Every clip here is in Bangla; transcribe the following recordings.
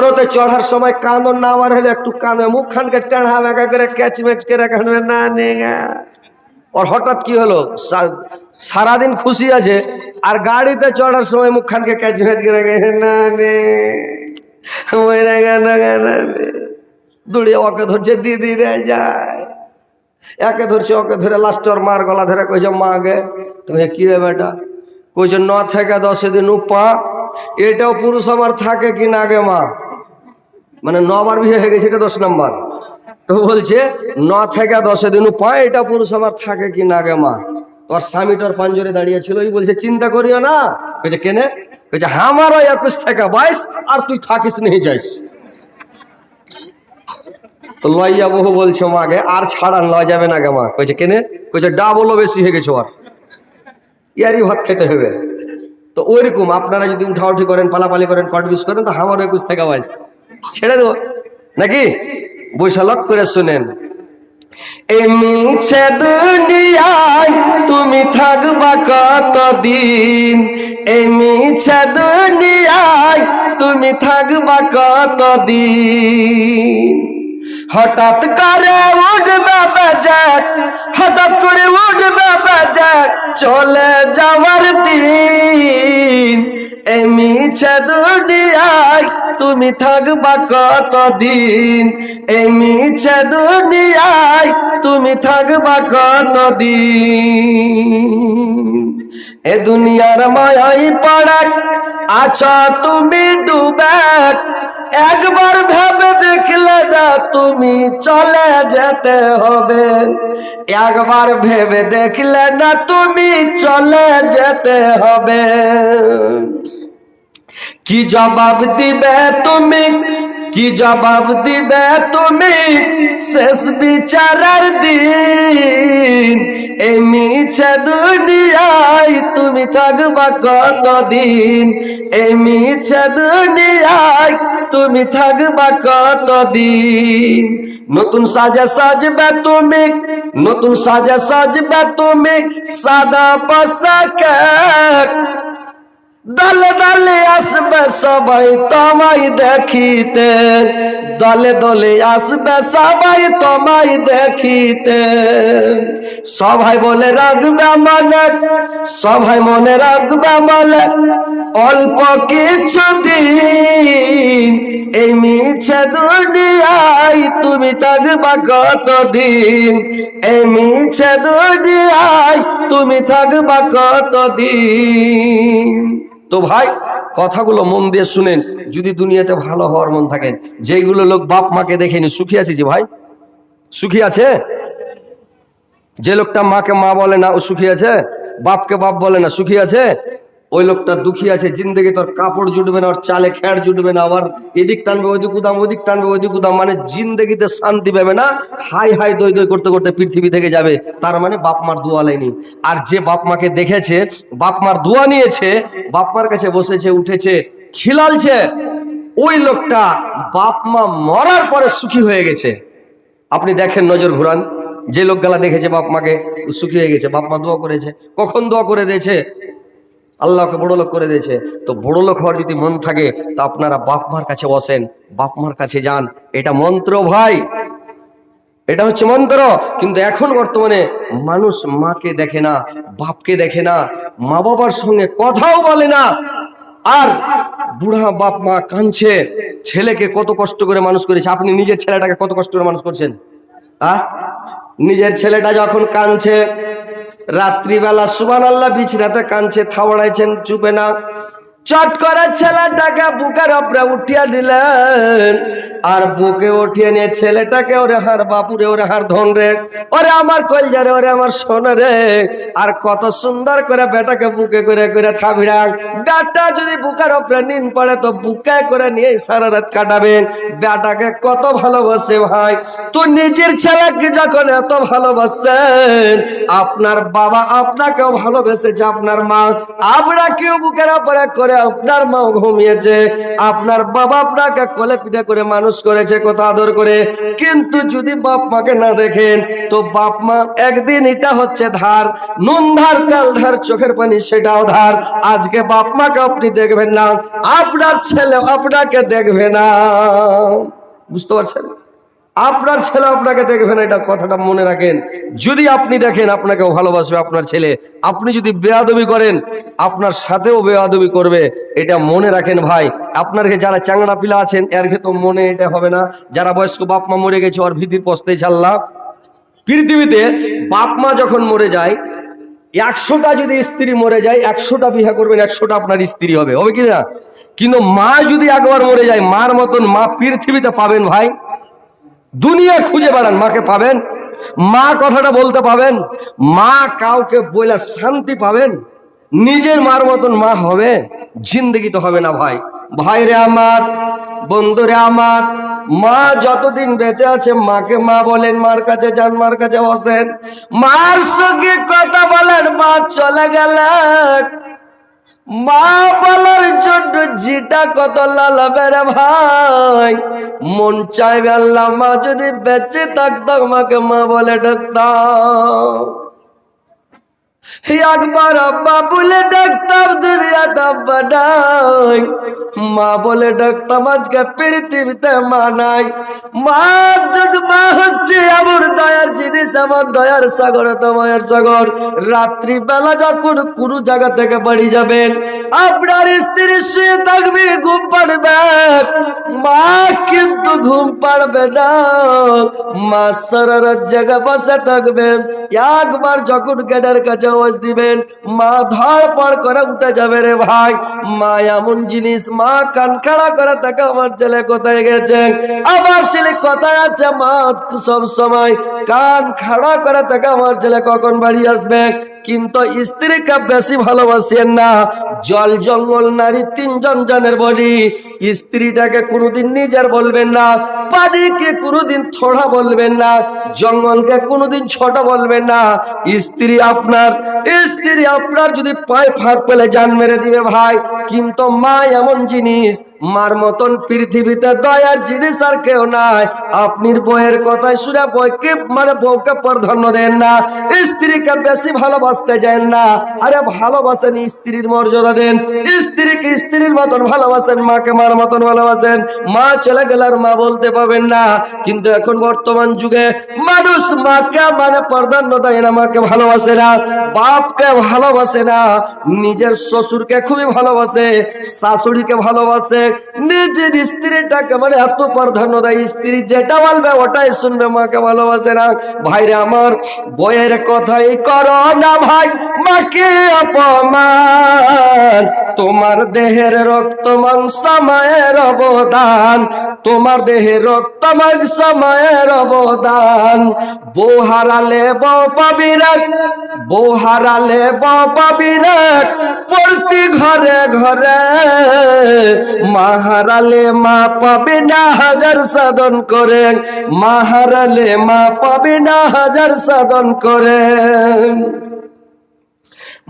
বোলেরোতে চড়ার সময় কান্দন না আমার হলে একটু কানে মুখ খানকে টেढ़া মেকা করে ক্যাচ ম্যাচ করে কানবে না নেগা। ওর হঠাৎ কি হলো, সারাদিন খুশি আছে আর গাড়িতে চড়ার সময় মুখ খানকে ক্যাচ ম্যাচ করে না নে দৌড়িয়ে ওকে ধরছে, দিদি রে যায়, একে ধরছে ওকে ধরে লাস্টে ওর মার গলা ধরে কইছে মা গে। তুমি কি রে বেটা? কইছে 9 থেকে 10 দিন উপা। এটাও পুরুষ আমার থাকে কি না গে মা? মানে 9 বার বিয়ে হয়ে গেছে, এটা 10 নম্বর। তো বলছে 9 থেকে 10 দিন উপা, এটা পুরুষ আমার থাকে কি না গে মা? তোর স্বামীটার পাঞ্জরে দাঁড়িয়ে ছিল, ওই বলছে চিন্তা করিও না। কইছে কেনে? কইছে আমারও 21 থেকে 22 আর তুই থাকিস নেই যাইস। তো লইয়া বহু বলছে মাকে আর ছাড়ান লয় যাবে না গে মা। কইছে কেনে? কইছে ডাবলও বেশি হয়ে গেছে ওর, ইয়ারই ভাত খেতে হবে। তো ওইরকম আপনারা যদি উঠাউঠি করেন, পালাপালি করেন, কটবিস করেন, তো আমারও 21 থেকে 22 ছেড়ে দেবো নাকি? বৈশালক করে শুনেন। এই মিছে দুনিয়ায় তুমি থাকবা কতদিন, এই মিছে দুনিয়ায় তুমি থাকবা কতদিন। হঠাৎ করে উঠবে বাজার, হঠাৎ করে উঠবে বাজার, চলে যাওয়ার দিন। এই মিছে দুনিয়ায় তুমি থাকবা কতদিন, এই মিছে দুনিয়ায় তুমি থাকবা কতদিন। এ দুনিয়ার মায়াই পড়াক আছো তুমি ডুবে, একবার ভেবে দেখলে না তুমি চলে যেতে হবে, একবার ভেবে দেখলে না তুমি চলে যেতে হবে। কি জবাব দিবে তুমি, কি জবাব দিবে তুমি শেষ বিচারের দিন। এই মিছে দুনিয়ায় তুমি থাকবা কতদিন, এই মিছে দুনিয়ায় তুমি থাকবা কতদিন। নতুন সাজে সাজবে তুমি, নতুন সাজে সাজবে তুমি সাদা পোশাকে, দলে দলে আসবে সবাই তোমায় দেখিতে, দলে দলে আসবে সবাই তোমায় দেখিতে। সবাই বলে রাখবে মনে, সবাই মনে রাখবে বলে অল্প কিছু দিন। এই মিছে দুনিয়ায় তুমি থাকবা কতদিন, এই মিছে দুনিয়ায় তুমি থাকবা কতদিন। তো ভাই কথাগুলো মন দিয়ে শুনেন, যদি দুনিয়াতে ভালো হওয়ার মন থাকেন। যেগুলো লোক বাপ মাকে দেখেনি সুখী আছে, যে ভাই সুখী আছে? যে লোকটা মাকে মা বলে না ও সুখী আছে? বাপকে বাপ বলে না সুখী আছে? ওই লোকটা দুঃখী আছে। জিন্দগি তোর কাপড় জুটবে না, ওর চালে খেড় জুটবে না, আবার এদিক টানবে ওইদিক উদাম, ওইদিক টানবে ওইদিক উদাম, মানে জিন্দগিতে শান্তি পাবে না। হাই হাই দই দই করতে করতে পৃথিবী থেকে যাবে। তার মানে বাপ মার দোয়া লাইনি। আর যে বাপ মাকে দেখেছে, বাপ মার দোয়া নিয়েছে, বাপ মার কাছে বসেছে, উঠেছে, খিলালছে, ওই লোকটা বাপ মা মরার পরে সুখী হয়ে গেছে। আপনি দেখেন, নজর ঘুরান, যে লোকগুলা দেখেছে বাপ মাকে সুখী হয়ে গেছে, বাপ মা দোয়া করেছে। কখন দোয়া করে দিয়েছে? আল্লাহকে বড় লোক করে দিয়েছে। তো বড় লোক হওয়ার যদি মন থাকে তা আপনারা বাপ মার কাছে বসেন, বাপ মার কাছে যান। এটা মন্ত্র ভাই, এটা হচ্ছে মন্ত্র। কিন্তু এখন বর্তমানে মানুষ মাকে দেখে না, বাপকে দেখে না, মা বাবার সঙ্গে কথাও বলে না। আর বুড়া বাপ মা কাঁদছে, ছেলেকে কত কষ্ট করে মানুষ করেছে। আপনি নিজের ছেলেটাকে কত কষ্ট করে মানুষ করছেন? নিজের ছেলেটা যখন কাঁদছে, রাত্রিবেলা সুবহানাল্লাহ বিছানাতে কাঁদছে, থাবড়াইছেন, চুপে না, চট করে ছেলেটাকে বুকের উপরে উঠিয়ে দিলেন। আর বুকে উঠিয়ে নিয়ে ছেলেটাকে, ওরে হার বাপুরে, ওরে হার ধন রে, ওরে আমার কলজারে, ওরে আমার সোনা রে। আর কত সুন্দর করে বেটাকে বুকে করে করে থাবিড়ান। বেটা যদি বুকের উপরে নিন পড়ে তো বুকে করে নিয়ে সারা রাত কাটাবেন। বেটাকে কত ভালোবাসে ভাই। তো নিজের ছেলেকে যখন এত ভালোবাসেন, আপনার বাবা আপনাকেও ভালোবেসেছে, আপনার মা আপনাকেও বুকের উপরে করে আপনার মাও ঘুমিয়েছে, আপনার বাবা আপনাকে কোলে পিঠে করে মানুষ করেছে, কত আদর করে। কিন্তু যদি বাপ মাকে না দেখেন তো বাপ মা একদিন এটা হচ্ছে ধার, নুন ধার, তেল ধার, চোখের পানি সেটাও ধার। আজকে বাপ মাকে আপনি দেখবেন না, আপনার ছেলে আপনাকে দেখবে না। বুঝতে পারছেন? আপনার ছেলে আপনাকে দেখবে না, এটা কথাটা মনে রাখেন। যদি আপনি দেখেন আপনাকেও ভালোবাসবে আপনার ছেলে, আপনি যদি বেয়াদবি করেন আপনার সাথেও বেয়াদবি করবে, এটা মনে রাখেন ভাই। আপনার যারা চাংড়া পিলা আছেন এর তো মনে এটা হবে না, যারা বয়স্ক বাপ মা মরে গেছে ওর ভীতির পস্তে ছাড়লা। পৃথিবীতে বাপ মা যখন মরে যায়, 100টা যদি স্ত্রী মরে যায় 100টা বিয়ে করবেন, 100টা আপনার স্ত্রী হবে, হবে কি না? কিন্তু মা যদি একবার মরে যায়, মার মতন মা পৃথিবীতে পাবেন ভাই? দুনিয়া খুঁজে বেড়ান, মাকে পাবেন? মা কথাটা বলতে পাবেন? মা কাউকে বলে শান্তি পাবেন? নিজের মার মতন মা হবে? জিন্দগি তো হবে না ভাই। ভাইরে আমার, বন্ধুরে আমার, মা যতদিন বেঁচে আছে মাকে মা বলেন, মার কাছে যান, মার কাছে বসেন, মার সঙ্গে কথা বলেন। মা চলে গেলেন, মা বলার জন্য যেটা কত লালাবে রে ভাই। মন চাইবে আল্লাহ মা যদি বেঁচে থাকতো আমাকে মা বলে ডাকতাম, একবার আব্বা বলে ডাকতাম, দুনিয়াতে আব্বা নাই, মা বলে ডাকতাম। আজকে পৃথিবীতে মা নাই। মা যদি মা হচ্ছে আমার দয়ার জিনিস, আমার দয়ার সাগর, তোমার সাগর। রাত্রি বেলা যখন কোনো জায়গা থেকে বাড়ি যাবেন, আপনার স্ত্রী শুয়ে থাকবে, ঘুম পাড়বে, মা কিন্তু ঘুম পাড়বে না। মা সারা রাত জায়গা বসে থাকবে। একবার যখন গেটের কাছে আওয়াজ দিবেন, মা ধড়পড় করে উঠে যাবে রে ভাই। মা এমন জিনিস, মা কান খাড়া করে থাকে, আমার ছেলে কোথায় গেছে, আমার ছেলে কোথায় আছে। মা সব সময় কান খাড়া করে থাকে, আমার ছেলে কখন বাড়ি আসবে। কিন্তু স্ত্রীকে বেশি ভালোবাসেন না। জল জঙ্গল নারী তিনজন জনের বলি, স্ত্রীটাকে কোনোদিন নিজের বলবেন না, পানিকে কোনোদিন থোড়া বলবেন না, জঙ্গলকে কোনোদিন ছোট বলবেন না। স্ত্রী আপনার যদি পায়ে ফাঁক পেলে জান মেরে দিবে ভাই। কিন্তু মা এমন জিনিস, মার মতন পৃথিবীতে দয়ার জিনিস আর কেউ নাই। আপনির বউয়ের কথায় শুনে বউকে বউকে প্রাধান্য দেন না, স্ত্রীকে বেশি ভালোবাসতে যান না। আরে ভালোবাসেন, স্ত্রীর মর্যাদা দেন, স্ত্রীকে স্ত্রীর মতন ভালোবাসেন, মাকে মার মতন ভালোবাসেন। মা চলে গেলে আর মা বলতে পাবেন না। কিন্তু এখন বর্তমান যুগে মানুষ মাকে মানে প্রাধান্য দেয় না, মাকে ভালোবাসে না, বাপকে ভালোবাসে না, নিজের শ্বশুরকে খুবই ভালোবাসে, শাশুড়িকে ভালোবাসে, নিজের স্ত্রীটাকে মানে এত প্রাধান্য দেয়, স্ত্রী যেটা বলবে ওটাই শুনবে, মাকে ভালোবাসে না। ভাইরে আমার, বইয়ের কথাই করো না ভাই মাকে অপমান। তোমার দেহের রক্ত মাংস মায়ের অবদান, তোমার দেহের রক্ত মাংস মায়ের অবদান। বউ হারালে বউ পাবি রাখ, বউ হারালে বউ পাবি রাখ, প্রতি ঘরে ঘরে। মা হারালে মা পাবে না হাজার সাধন করে, মা হারালে মা পাবে না হাজার সাধন করে।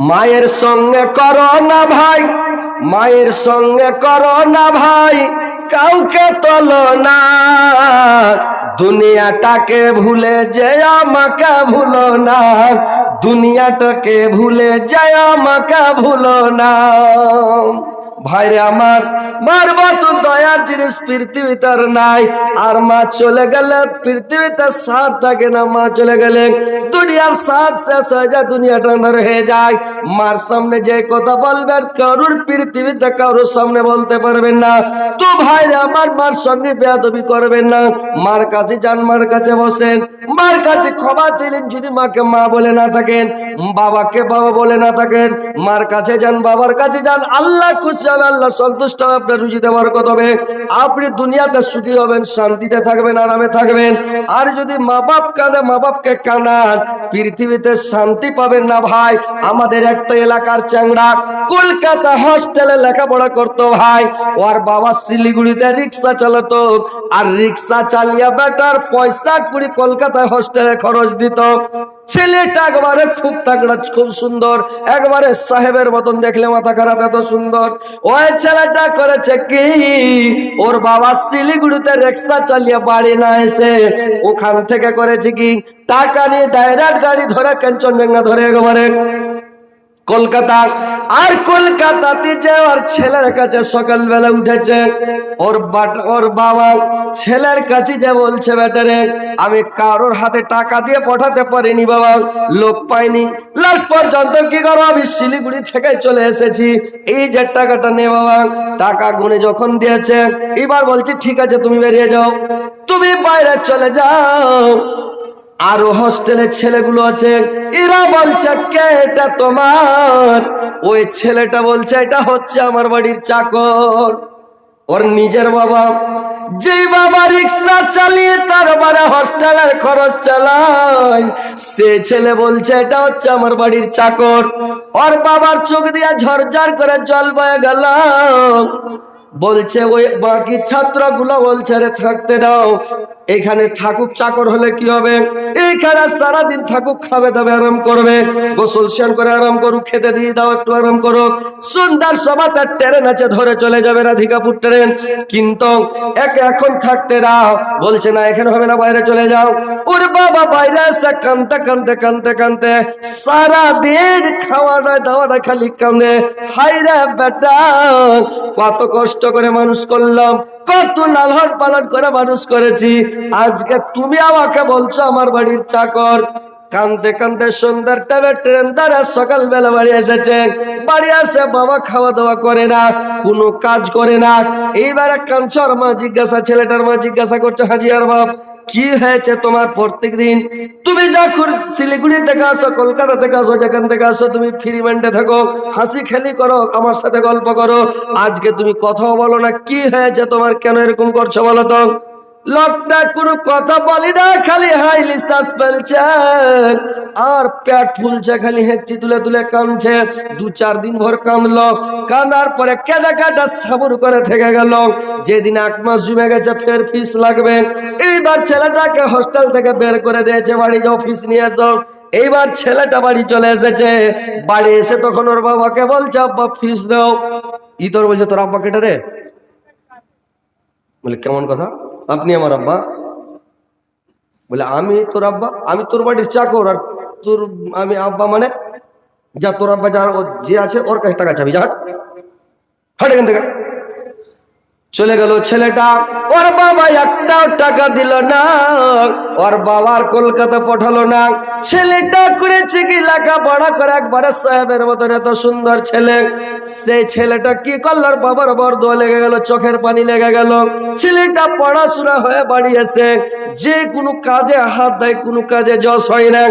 মায়ের সঙ্গে করো না ভাই, মায়ের সঙ্গে করো না ভাই কাউকে তোলো না। দুনিয়াটাকে ভুলে যায় আমাকে ভুলো না, দুনিয়াটাকে ভুলে যায় আমাকে ভুলো না। ভাইরে আমার, মার মতো দয়ার জিনিস পৃথিবীতে আর নাই। আর মা চলে গেলে পৃথিবীতে স্বাদ থাকে না, মা চলে গেলে দুনিয়ার স্বাদ শেষ হয়ে যায়, দুনিয়াটা আন্ধার হয়ে যায়। মার সামনে যে কথা বলবেন কারুর পৃথিবীতে কারোর সামনে বলতে পারবেন না। তো ভাইরে আমার, মার সঙ্গে বেয়াদবি করবেন না। মার কাছে যান, মার কাছে বসেন, মার কাছে ক্ষমা চাইলেন যদি মাকে মা বলে না থাকেন, বাবাকে বাবা বলে না থাকেন, মার কাছে যান, বাবার কাছে যান। আল্লাহ খুশি হবে, আল্লাহ সন্তুষ্ট হবে, আপনার রুজিতে বরকত হবে, আপনি দুনিয়াতে সুখী হবেন, শান্তিতে থাকবেন, আরামে থাকবেন। আর যদি মা বাপ কাঁদে, মা বাপকে কাঁদান, পৃথিবীতে শান্তি পাবেন না ভাই। আমাদের একটা এলাকার চ্যাংড়া কলকাতা হস্টেলে লেখাপড়া করতো ভাই, ওর বাবা শিলিগুড়িতে রিক্সা চালাতো, আর রিক্সা চালিয়ে বেটার পয়সা কুড়ি কলকাতায় হস্টেলে খরচ দিত। ছেলেটা একবারে খুব তাগড়া, খুব সুন্দর, একবারে সাহেবের মতন, দেখলে মাথা খারাপ, এত সুন্দর। ওই ছেলেটা করেছে কি, ওর বাবা শিলিগুড়িতে রিক্সা চালিয়ে বাড়ি না এসে ওখান থেকে করেছে কি, টাকা নিয়ে ডাইরেক্ট গাড়ি ধরে কাঞ্চনজঙ্ঘা ধরে একবারে কলকাতা। আর কলকাতাতে যে ওর ছেলের কাছে সকালবেলা উঠেছে, ওর বাবা ছেলের কাছে যে বলছে, বেটারে আমি কারোর হাতে টাকা দিয়ে পাঠাতে পারিনি বাবা, লোক পাইনি, লাস্ট পর্যন্ত কি করো, আমি শিলিগুড়ি থেকে চলে এসেছি, এই যে টাকাটা নে বাবা। টাকা গুনে যখন দিয়েছে, এবার বলছি ঠিক আছে তুমি বেরিয়ে যাও, তুমি বাইরে চলে যাও। আরো হোস্টেলের ছেলেগুলো আছে, এরা বলছে কে এটা তোমার? ওই ছেলেটা বলছে এটা হচ্ছে আমার বাড়ির চাকর। ওর নিজের বাবা, যে বাবা রিক্সা চালিয়ে তার বাড়ি হোস্টেলের খরচ চালায়, সে ছেলে বলছে এটা হচ্ছে আমার বাড়ির চাকর। ওর বাবার চোখ দিয়ে ঝরঝর করে জল বয়ে গেল। বলছে ওই বাকি ছাত্রগুলো বলছে রে থাকতে দাও, এখানে থাকুক, চাকর হলে কি হবে, এখানে সারাদিন থাকুক, খাবে দাবে আরাম করবে, গোসল স্নান করে আরাম করুক, খেতে দিয়ে দাও একটু আরাম করুক, সুন্দর সভা তার ট্রেন আছে ধরে চলে যাবে রাধিকাপুর ট্রেন, কিন্তু এখন থাকতে দাও। বলছে না এখানে হবে না, বাইরে চলে যাও। ওর বাবা বাইরে এসে কানতে কানতে কানতে কানতে সারাদিন খাওয়াটা দাওয়াটা খালি কান্দে, হাই রে বেটা কত কষ্ট করে মানুষ করলাম, কত লালন পালন করে মানুষ করেছি, আজকে তুমি আমাকে বলছো আমার বাড়ির চাকর। কানতে কানতে সন্ধ্যার টাইমে ট্রেন দ্বারা সকালবেলা বাড়ি এসেছে, বাড়ি আসে বাবা খাওয়া দাওয়া করে না, কোনো কাজ করে না। এইবারে কাঞ্চর মা জিজ্ঞাসা, ছেলেটার মা জিজ্ঞাসা করছে, হাজিয়ার বাপ কি হয়েছে তোমার? প্রত্যেক দিন তুমি যখন শিলিগুড়ি থেকে আসো, কলকাতা থেকে আসো, যেখান থেকে আসো, তুমি ফ্রি মাইন্ডে থাকো, হাসি খেলি করো, আমার সাথে গল্প করো, আজকে তুমি কথাও বলো না, কি হয়েছে তোমার, কেন এরকম করছো বলো তো? লোকটা কোনো কথা বলি না, খালি হাইলি শ্বাস ফেলছে আর পেট ফুলছে, খালি হেঁচি তুলে তুলে কাঁদছে। 2-4 দিন ভর কাঁদলো, কাঁদার পরে কেনাকাটা সাবুর করে থেকে গেল। যেদিন 1 মাস জমে গেছে, ফের ফিস লাগবে। এইবার ছেলেটাকে হোস্টেল থেকে বের করে দিয়েছে, বাড়ি যাও ফিস নিয়ে এসো। এইবার ছেলেটা বাড়ি চলে এসেছে, বাড়ি এসে তখন ওর বাবাকে বলছে আব্বা ফিস দাও। ই তোর বলছে তোর আব্বা কেটে রে? বলে কেমন কথা, আপনি আমার আব্বা? বলে আমি তোর আব্বা, আমি তোর বাড়ির চাকর, আর তোর আমি আব্বা মানে? যা তোর আব্বা যার যে আছে ওর কাছে টাকা চাবি, যা হাট এখান থেকে। চলে গেল ছেলেটা, ওর বাবা একটাও টাকা দিল না, ওর বাবার কলকাতা পাঠালো না। ছেলেটা করেছে কি লেখাপড়া করে একবারে সাহেবের মতন, এত সুন্দর ছেলে। সেই ছেলেটা কি করলো, বাবার বরদোয়া লেগে গেল, চোখের পানি লেগে গেল। ছেলেটা পড়াশোনা হয়ে বাড়ি এসে যে কোনো কাজে হাত দেয়, কোনো কাজে যশ হয় না,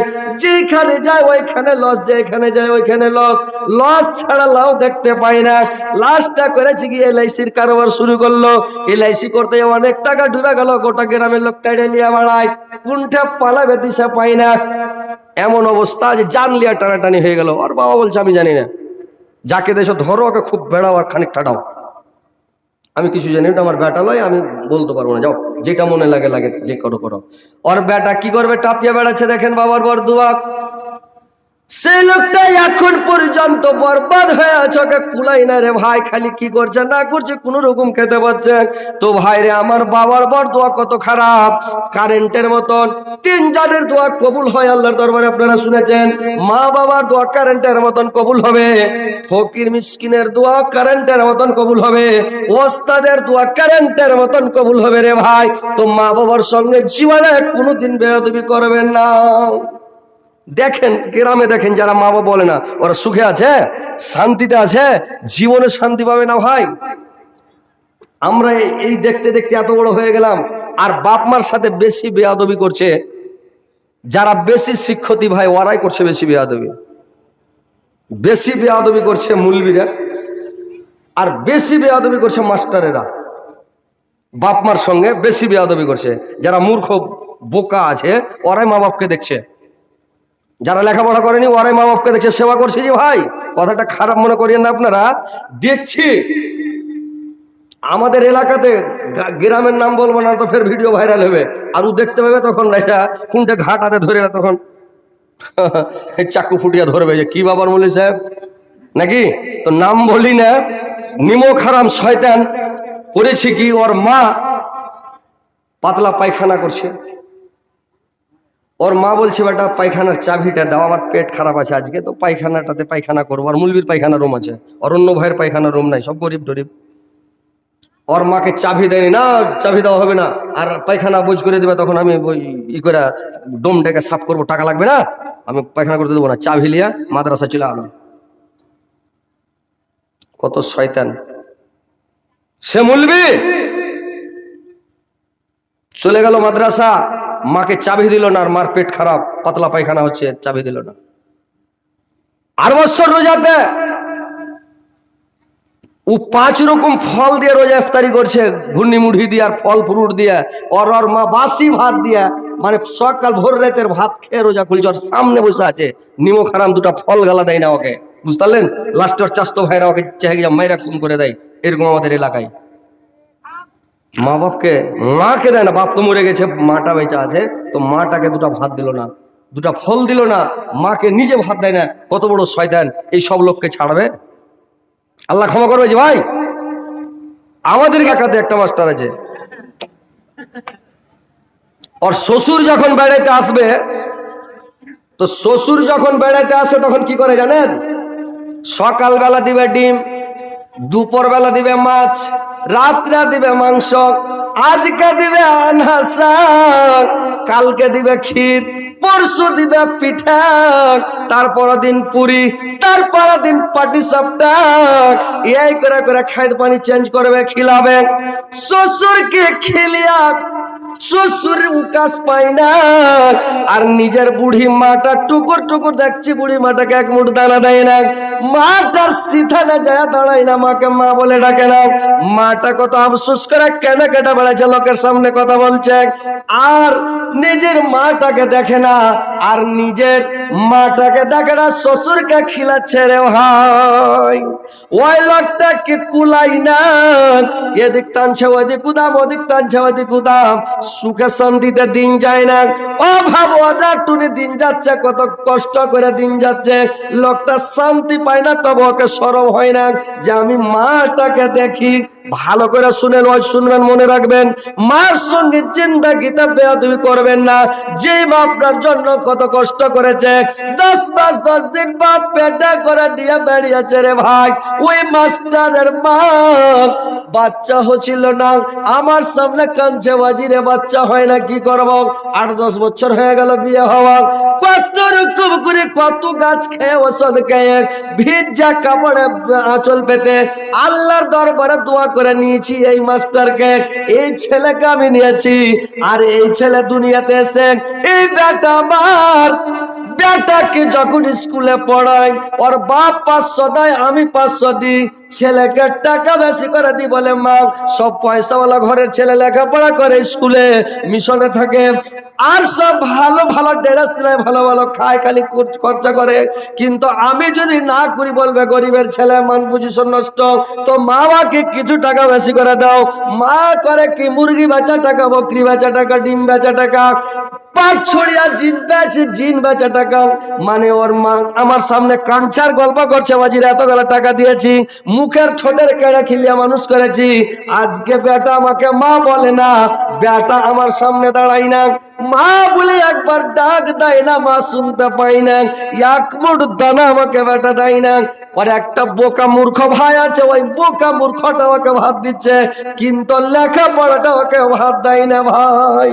যেখানে যায় ওইখানে লস, যেখানে যায় ওইখানে লস, লস ছাড়া লাভ দেখতে পাই না। লাস্টটা করেছে কি এলআইসির কারবার শুরু করলো। এলআইসি করতে অনেক টাকা ডুবে গেল, গোটা গ্রামের লোক টাইডে নিয়ে বাড়ায়, কোনটা পালাবে দিশা পাই না। এমন অবস্থা যে জান লিয়া টানাটানি হয়ে গেল। ওর বাবা বলছে আমি জানি না, যাকে দেশে ধরো ওকে খুব বেড়াও আর খানিক ঠাটাও, আমি কিছু জানি, ওটা আমার বেটা লয়, আমি বলতে পারবো না, যাও যেটা মনে লাগে লাগে যে করো করো। ওর বেটা কি করবে, টাপিয়া বেড়াচ্ছে, দেখেন বাবার বরদোয়া। সেই লোকটা এখন পর্যন্ত বরবাদ হয়ে আছে, ওকে কুলাই না রে ভাই, খালি কি করছে না করছে কোন রকম খেতে পাচ্ছে। তো ভাই রে, আমার বাবার বরদোয়া কত খারাপ, কারেন্টের মতন। 3 জনের দোয়া কবুল হয় আল্লাহর দরবারে, আপনারা শুনেছেন। মা বাবার দোয়া কারেন্টের মতন কবুল হবে, ফকির মিসকিনের দোয়া কারেন্টের মতন কবুল হবে, ওস্তাদের দোয়া কারেন্টের মতন কবুল হবে রে ভাই। তো মা বাবার সঙ্গে জীবনে কোনোদিন বেয়াদবি করবেন না। দেখেন গ্রামে দেখেন যারা মা বাবা বলে না, ওরা সুখে আছে, শান্তিতে আছে, জীবনে শান্তি পাবে না ভাই। আমরা এই দেখতে দেখতে এত বড় হয়ে গেলাম, আর বাপ মার সাথে বেশি বেয়াদবি করছে যারা বেশি শিক্ষিত ভাই, ওরাই করছে বেশি বেয়াদবি। বেশি বেয়াদবি করছে মুলবিরা, আর বেশি বেয়াদবি করছে মাস্টারেরা। বাপ মার সঙ্গে বেশি বেয়াদবি করছে যারা মূর্খ বোকা আছে, ওরাই মা বাপকে দেখছে। যারা লেখাপড়া করেনি ওরাই মা বাপকে দেখছে, সেবা করছে। যে ভাই কথাটা খারাপ মনে করিয়েন না আপনারা, দেখছি আমাদের এলাকাতে, গ্রামের নাম বলবো না তো ফের ভিডিও ভাইরাল হবে, আর ও দেখতে পাবে তখন কোনটা ঘাটাতে ধরে না, তখন চাকু ফুটিয়া ধরবে যে কি বাবার মৌলী সাহেব নাকি, তো নাম বলি না, নিমক হারাম শয়তান করেছে কি, ওর মা পাতলা পায়খানা করছে, ওর মা বলছে বেটা পায়খানার চাবিটা দাও, আমার পেট খারাপ আছে আজকে, তো পায়খানাটাতে পায়খানা করবো। আর মুলবির পায়খানা রুম আছে, অরণ্য ভাইয়ের পায়খানা রুম নাই, সব গরিব টরিব। ওর মাকে চাবি দেয়নি, না চাবি দেওয়া হবে না, আর পায়খানা বোঝ করে দেবে, তখন আমি ওই ই করে ডোম ডেকে সাফ করবো, টাকা লাগবে না, আমি পায়খানা করতে দেবো না। চাবি লিয়া মাদ্রাসা চলে আলো। কত শয়তান সে মুলবি, চলে গেল মাদ্রাসা, মাকে চাবি দিল না, আর মার পেট খারাপ, পাতলা পায়খানা হচ্ছে, চাবি দিল না। আর বছর রোজাতে ও 5 রকম ফল দিয়ে রোজা ইফতারি করছে, ঘূর্ণি মুড়ি দিয়ে আর ফল ফ্রুট দিয়ে, ওর মা বাসি ভাত দিয়া, মানে সকাল ভোর রাতের ভাত খেয়ে রোজা খুলছে, ওর সামনে বসে আছে, নিমক হারাম 2টা ফল গালা দেয় না ওকে, বুঝতে পারলেন? লাস্টে ওর চাস্তো ভাইরা ওকে চেয়ে মাইরা খুন করে দেয়, এরকম আমাদের এলাকায়। মা বাপকে, মাকে দেয় না, বাপ তো মরে গেছে, মাটা বেঁচে আছে, তো মাটাকে 2টা ভাত দিল না, 2টা ফল দিল না, মাকে নিজে ভাত দেয় না। কত বড় শয়তান! এই সব লোককে ছাড়বে আল্লাহ? ক্ষমা করবে যে ভাই? আমাদের এলাকাতে একটা মাস্টার আছে, ওর শ্বশুর যখন বেড়াইতে আসবে, তো শ্বশুর যখন বেড়াইতে আসে তখন কি করে জানেন? সকালবেলা দিবে ডিম, দুপুর বেলা দিবে মাছ, রাত্রে দিবে মাংস, আজকে দিবে আনাসা, কালকে দিবে ক্ষীর, পরশু দিবে পিঠা, তারপর দিন পুরি, তারপর দিন পাটি সাপটা, এই করে করে খাদ্য পানি চেঞ্জ করবে, খিলাবে। শ্বশুরকে খিলিয়া শ্বশুর উকাস পায় না, আর নিজের বুড়ি মাটা টুকুর টুকুর দেখছি, বুড়ি মাটাকে এক মুঠ দানা দেয় না, মাটার সিথানে যায় দাঁড়ায় না, মাকে মা বলে ডাকে না। মাটা কত আফসোস করে কেনা কেটে বেড়াচ্ছে, লোকের সামনে কথা বলছে, আর নিজের মাটাকে দেখে না, আর নিজের মাটাকে দেখে না, শ্বশুরকে খিলাচ্ছে রে ভাই। ওই লোকটাকে কুলাই না, এদিক টানছে ওদিক কুদাম, ওদিক টানছে ওদিক কুদাম, সুখে শান্তিতে দিন যায় না। ও ভাবো টুনি দিন যাচ্ছে, কত কষ্ট করে দিন যাচ্ছে, লোকটা শান্তি পায় না, তবে ওকে শরম হয় না যে আমি মাটাকে দেখি। ভালো করে শুনেন, ওই শুনবেন, মনে রাখবেন, মার সঙ্গে জিন্দাগিতে বেয়াদবি করবেন না। যে মা আপনার জন্য কত কষ্ট করেছে, 10 মাস 10 দিন বাপ পেটে করে নিয়ে বেরিয়েছে রে ভাই, ওই মাস্টারের মা বাচ্চা হচ্ছিল না, আমার সামনে কাঁদছে, বাজিরে বাচ্চা হয় না, কি করব? 8-10 বছর হয়ে গেল বিয়ে হওয়া, কত রকম করে কত গাছ খেয়ে, ওষুধ খেয়ে, ভিজা কাপড়ে আঁচল পেতে আল্লাহর দরবারে দোয়া করে নিয়েছি এই মাস্টারকে, এই ছেলেকে আমি নিয়েছি। আর এই ছেলে দুনিয়াতে এসে এই বেটা আমার বেটাকে যখন স্কুলে পড়াই, ওর বাপ 500 দেয়, আমি 500 দিই, ছেলেকে টাকা বেশি করে দিই বলে মা সব পয়সাওয়ালা ঘরের ছেলে লেখাপড়া করে, স্কুলে মিশনে থাকে, আর সব ভালো ভালো ড্রেস সিলাই, ভালো ভালো খায়, খালি খরচা করে। কিন্তু আমি যদি না করি, বলবে গরিবের ছেলে, মান পজিশন নষ্ট, তো মা বাবাকে কিছু টাকা বেশি করে দাও। মা করে কি, মুরগি বেচা টাকা, বকরি বেচা টাকা, ডিম বেচা টাকা, পাট ছড়িয়া জিন বেচে, জিন বেচা টাকা। মানে ওর মা আমার সামনে কাঞ্চার গল্প করছে, বাজির এতগুলো টাকা দিয়েছি, মুখের ঠোঁটের কেড়ে খিলিয়া মানুষ করেছি, আজকে বেটা আমাকে মা বলে না, বেটা আমার সামনে দাঁড়াই না, মা বলে একবার ডাক দেয় না, মা শুনতে পাই না, এক মুঠ দানা আমাকে বেটা দেয় না। আর একটা বোকা মূর্খ ভাই আছে, ওই বোকা মূর্খটা ওকে ভাত দিচ্ছে, কিন্তু লেখাপড়াটা ওকে ভাত দেয় না ভাই।